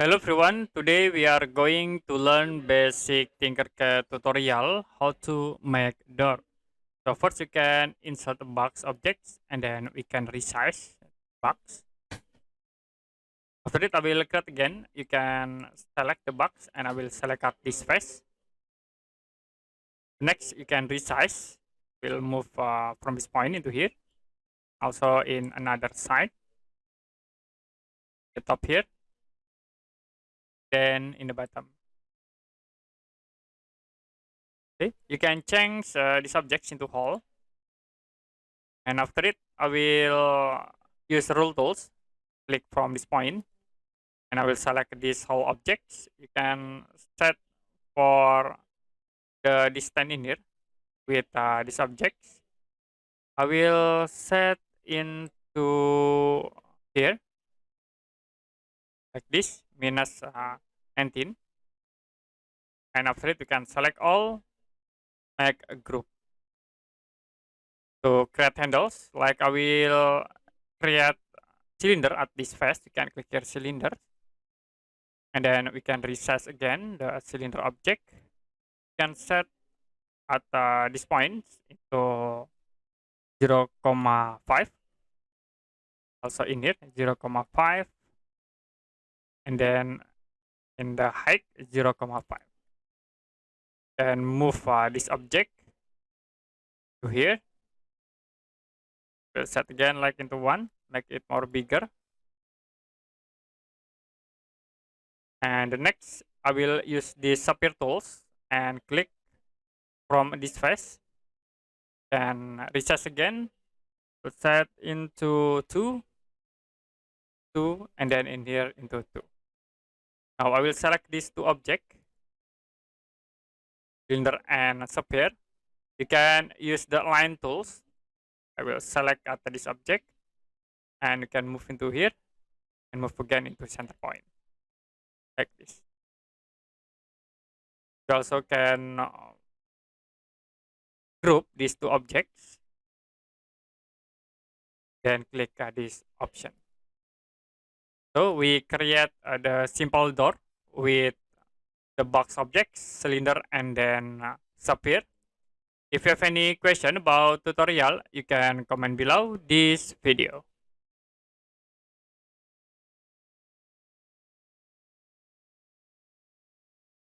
Hello everyone, today we are going to learn basic TinkerCAD tutorial how to make door. So first you can insert the box objects and then we can resize box. After that I will create again, you can select the box and I will select out this face. Next you can resize, we'll move from this point into here. Also in another side, the top here, then in the bottom. Okay, you can change these objects into hole. And after it, I will use rule tools, click from this point, and I will select these whole objects. You can set for the distance in here with these objects. I will set into here, like this, minus 19. And after it, you can select all, make a group. To create handles, like I will create cylinder at this face. You can click here cylinder. And then we can resize again the cylinder object. We can set at this point into 0,5. Also in here 0,5. And then in the height 0,5. Then move this object to here. We'll set again like into 1, make it more bigger. And the next, I will use the Sapphire tools and click from this face. Then resize again, to set into 2, 2, and then in here into 2. Now I will select these two objects, cylinder and Sapphire. You can use the line tools. I will select at this object, and you can move into here, and move again into center point, like this. You also can group these two objects, then click this option. So we create the simple door with the box objects, cylinder, and then Sapphire. If you have any question about tutorial, you can comment below this video.